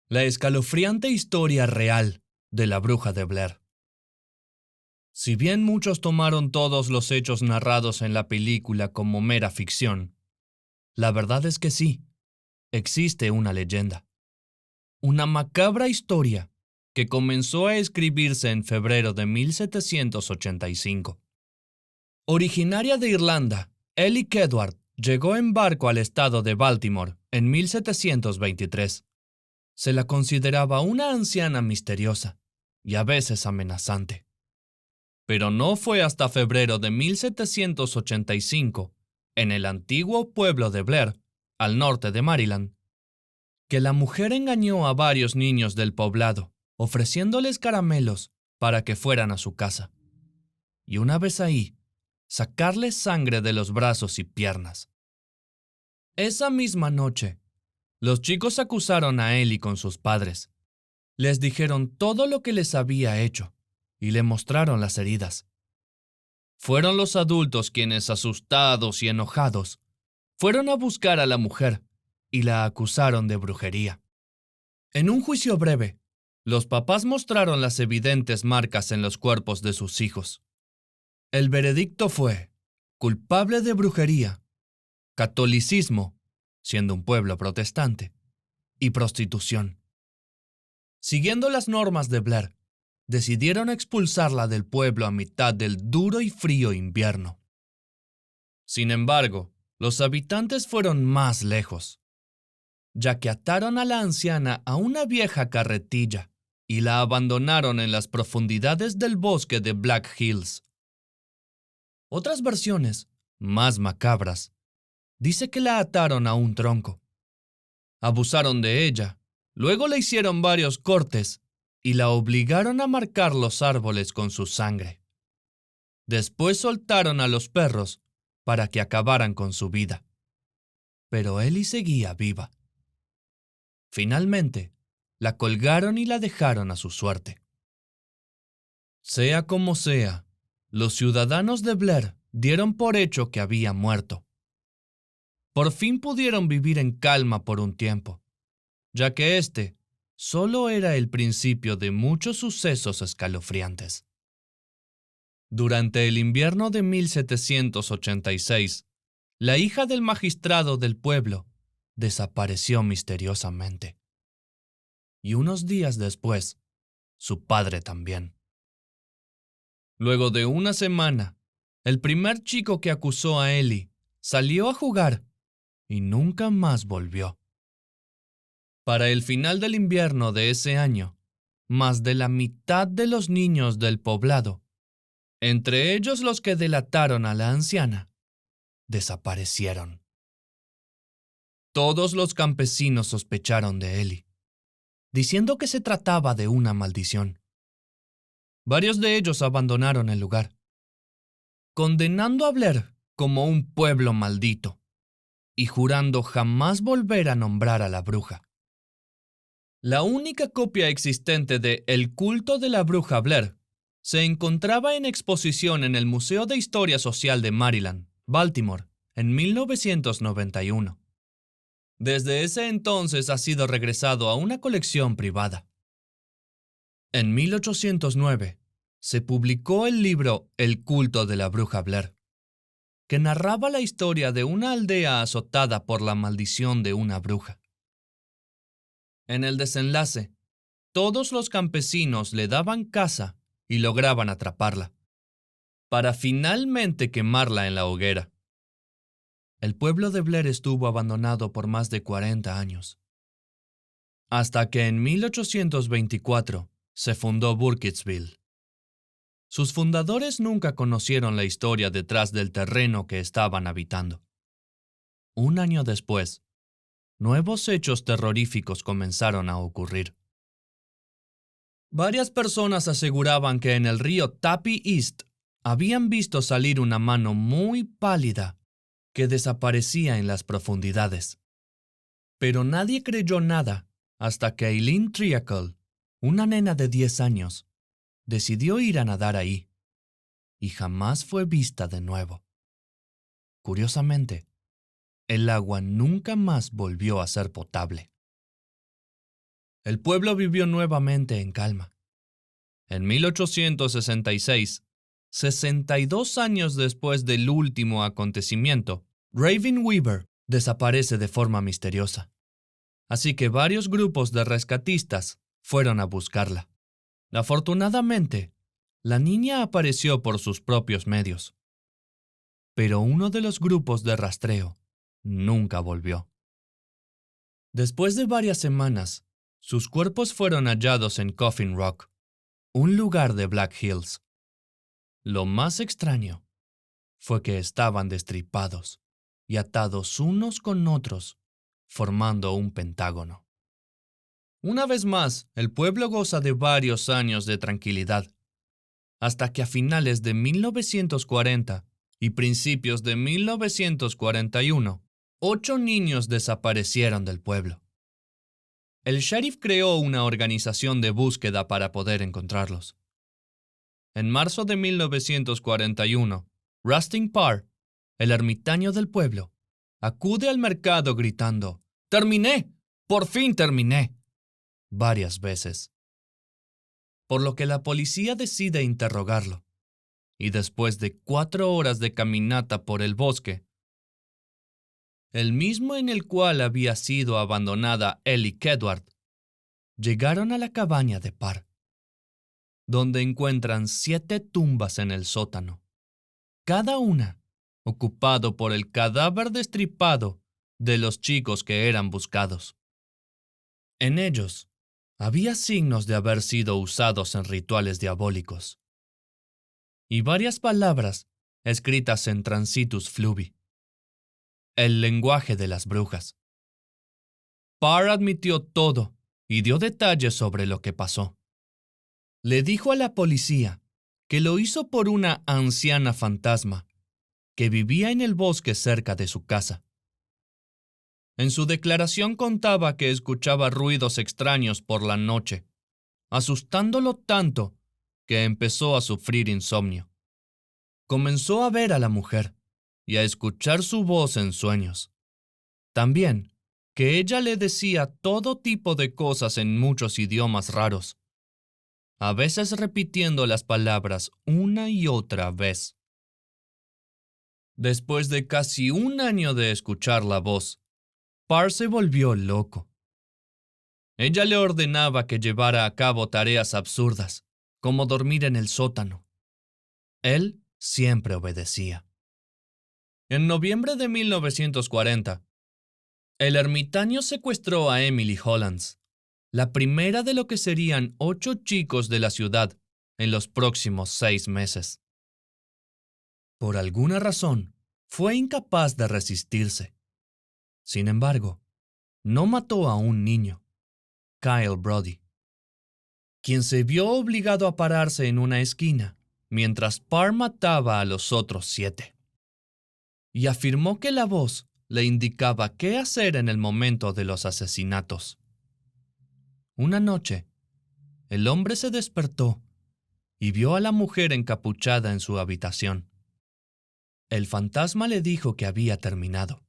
La escalofriante historia real de la bruja de Blair. Si bien muchos tomaron todos los hechos narrados en la película como mera ficción, la verdad es que sí, existe una leyenda. Una macabra historia que comenzó a escribirse en febrero de 1785. Originaria de Irlanda, Ellie Kedward llegó en barco al estado de Baltimore en 1723. Se la consideraba una anciana misteriosa y a veces amenazante. Pero no fue hasta febrero de 1785, en el antiguo pueblo de Blair, al norte de Maryland, que la mujer engañó a varios niños del poblado, ofreciéndoles caramelos para que fueran a su casa. Y una vez ahí, sacarles sangre de los brazos y piernas. Esa misma noche, los chicos acusaron a Ellie con sus padres. Les dijeron todo lo que les había hecho y le mostraron las heridas. Fueron los adultos quienes, asustados y enojados, fueron a buscar a la mujer y la acusaron de brujería. En un juicio breve, los papás mostraron las evidentes marcas en los cuerpos de sus hijos. El veredicto fue culpable de brujería, catolicismo, siendo un pueblo protestante, y prostitución. Siguiendo las normas de Blair, decidieron expulsarla del pueblo a mitad del duro y frío invierno. Sin embargo, los habitantes fueron más lejos, ya que ataron a la anciana a una vieja carretilla y la abandonaron en las profundidades del bosque de Black Hills. Otras versiones, más macabras, dice que la ataron a un tronco. Abusaron de ella, luego le hicieron varios cortes y la obligaron a marcar los árboles con su sangre. Después soltaron a los perros para que acabaran con su vida. Pero Ellie seguía viva. Finalmente, la colgaron y la dejaron a su suerte. Sea como sea, los ciudadanos de Blair dieron por hecho que había muerto. Por fin pudieron vivir en calma por un tiempo, ya que este solo era el principio de muchos sucesos escalofriantes. Durante el invierno de 1786, la hija del magistrado del pueblo desapareció misteriosamente. Y unos días después, su padre también. Luego de una semana, el primer chico que acusó a Ellie salió a jugar y nunca más volvió. Para el final del invierno de ese año, más de la mitad de los niños del poblado, entre ellos los que delataron a la anciana, desaparecieron. Todos los campesinos sospecharon de Ellie, diciendo que se trataba de una maldición. Varios de ellos abandonaron el lugar, condenando a Blair como un pueblo maldito y jurando jamás volver a nombrar a la bruja. La única copia existente de El culto de la bruja Blair se encontraba en exposición en el Museo de Historia Social de Maryland, Baltimore, en 1991. Desde ese entonces ha sido regresado a una colección privada. En 1809 se publicó el libro El culto de la bruja Blair, que narraba la historia de una aldea azotada por la maldición de una bruja. En el desenlace, todos los campesinos le daban caza y lograban atraparla, para finalmente quemarla en la hoguera. El pueblo de Blair estuvo abandonado por más de 40 años, hasta que en 1824 se fundó Burkittsville. Sus fundadores nunca conocieron la historia detrás del terreno que estaban habitando. Un año después, nuevos hechos terroríficos comenzaron a ocurrir. Varias personas aseguraban que en el río Tappy East habían visto salir una mano muy pálida que desaparecía en las profundidades. Pero nadie creyó nada hasta que Eileen Triacle, una nena de 10 años, decidió ir a nadar ahí y jamás fue vista de nuevo. Curiosamente, el agua nunca más volvió a ser potable. el pueblo vivió nuevamente en calma. En 1866, 62 años después del último acontecimiento, Raven Weaver desaparece de forma misteriosa. Así que varios grupos de rescatistas fueron a buscarla. Afortunadamente, la niña apareció por sus propios medios. Pero uno de los grupos de rastreo nunca volvió. Después de varias semanas, sus cuerpos fueron hallados en Coffin Rock, un lugar de Black Hills. Lo más extraño fue que estaban destripados y atados unos con otros, formando un pentágono. Una vez más, el pueblo goza de varios años de tranquilidad, hasta que a finales de 1940 y principios de 1941, 8 niños desaparecieron del pueblo. El sheriff creó una organización de búsqueda para poder encontrarlos. En marzo de 1941, Rustin Parr, el ermitaño del pueblo, acude al mercado gritando: «¡Terminé! ¡Por fin terminé!» varias veces. Por lo que la policía decide interrogarlo, y después de 4 horas de caminata por el bosque, el mismo en el cual había sido abandonada Ellie Kedward, llegaron a la cabaña de Parr, donde encuentran 7 tumbas en el sótano, cada una ocupado por el cadáver destripado de los chicos que eran buscados. En ellos había signos de haber sido usados en rituales diabólicos y varias palabras escritas en Transitus Fluvi, el lenguaje de las brujas. Parr admitió todo y dio detalles sobre lo que pasó. Le dijo a la policía que lo hizo por una anciana fantasma que vivía en el bosque cerca de su casa. En su declaración contaba que escuchaba ruidos extraños por la noche, asustándolo tanto que empezó a sufrir insomnio. Comenzó a ver a la mujer y a escuchar su voz en sueños. También que ella le decía todo tipo de cosas en muchos idiomas raros, a veces repitiendo las palabras una y otra vez. Después de casi un año de escuchar la voz, Parr se volvió loco. Ella le ordenaba que llevara a cabo tareas absurdas, como dormir en el sótano. Él siempre obedecía. En noviembre de 1940, el ermitaño secuestró a Emily Hollands, la primera de lo que serían 8 chicos de la ciudad en los próximos 6 meses. Por alguna razón, fue incapaz de resistirse. Sin embargo, no mató a un niño, Kyle Brody, quien se vio obligado a pararse en una esquina mientras Parr mataba a los otros 7. Y afirmó que la voz le indicaba qué hacer en el momento de los asesinatos. Una noche, el hombre se despertó y vio a la mujer encapuchada en su habitación. El fantasma le dijo que había terminado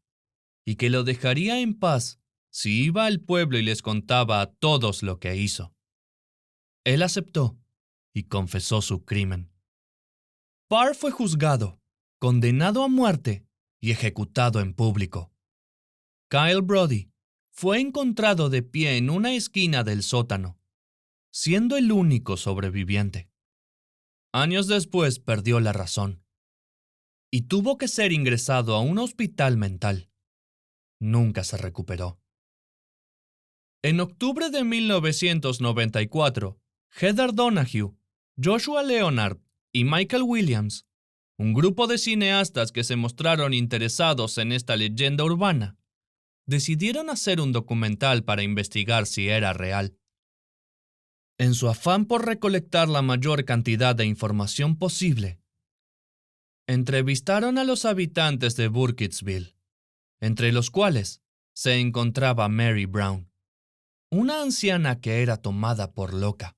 y que lo dejaría en paz si iba al pueblo y les contaba a todos lo que hizo. Él aceptó y confesó su crimen. Parr fue juzgado, condenado a muerte y ejecutado en público. Kyle Brody fue encontrado de pie en una esquina del sótano, siendo el único sobreviviente. Años después perdió la razón y tuvo que ser ingresado a un hospital mental. Nunca se recuperó. En octubre de 1994, Heather Donahue, Joshua Leonard y Michael Williams, un grupo de cineastas que se mostraron interesados en esta leyenda urbana, decidieron hacer un documental para investigar si era real. En su afán por recolectar la mayor cantidad de información posible, entrevistaron a los habitantes de Burkittsville, entre los cuales se encontraba Mary Brown, una anciana que era tomada por loca.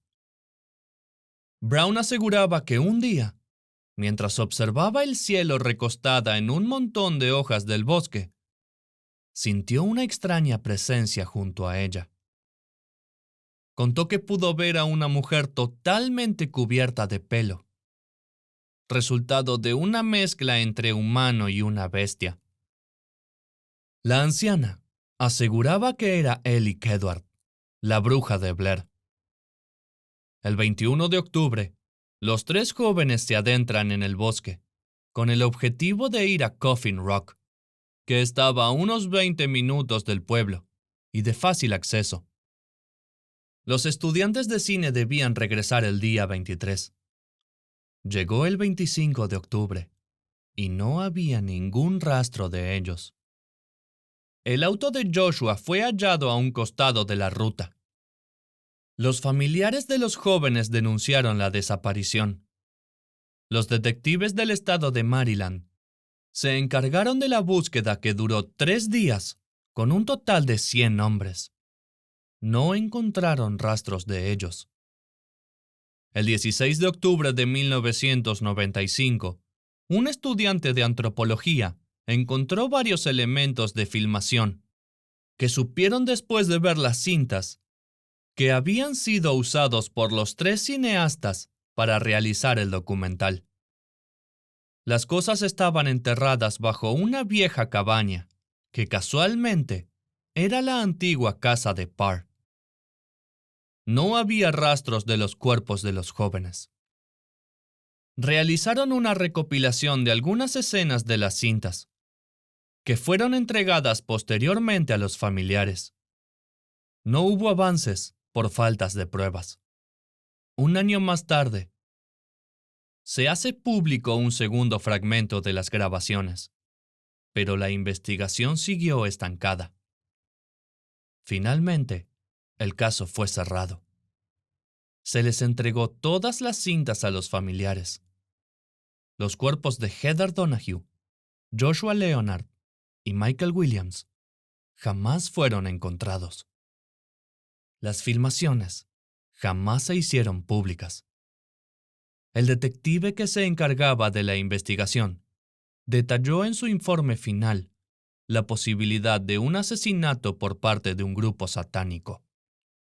Brown aseguraba que un día, mientras observaba el cielo recostada en un montón de hojas del bosque, sintió una extraña presencia junto a ella. contó que pudo ver a una mujer totalmente cubierta de pelo, resultado de una mezcla entre humano y una bestia. La anciana aseguraba que era Ellie Kedward, la bruja de Blair. El 21 de octubre, los tres jóvenes se adentran en el bosque, con el objetivo de ir a Coffin Rock, que estaba a unos 20 minutos del pueblo y de fácil acceso. Los estudiantes de cine debían regresar el día 23. Llegó el 25 de octubre y no había ningún rastro de ellos. El auto de Joshua fue hallado a un costado de la ruta. Los familiares de los jóvenes denunciaron la desaparición. Los detectives del estado de Maryland se encargaron de la búsqueda que duró 3 días, con un total de 100 hombres. No encontraron rastros de ellos. El 16 de octubre de 1995, un estudiante de antropología encontró varios elementos de filmación que supieron después de ver las cintas que habían sido usados por los tres cineastas para realizar el documental. Las cosas estaban enterradas bajo una vieja cabaña que casualmente era la antigua casa de Parr. No había rastros de los cuerpos de los jóvenes. Realizaron una recopilación de algunas escenas de las cintas, que fueron entregadas posteriormente a los familiares. No hubo avances por faltas de pruebas. Un año más tarde, se hace público un segundo fragmento de las grabaciones, pero la investigación siguió estancada. Finalmente, el caso fue cerrado. Se les entregó todas las cintas a los familiares. Los cuerpos de Heather Donahue, Joshua Leonard y Michael Williams jamás fueron encontrados. Las filmaciones jamás se hicieron públicas. El detective que se encargaba de la investigación detalló en su informe final la posibilidad de un asesinato por parte de un grupo satánico.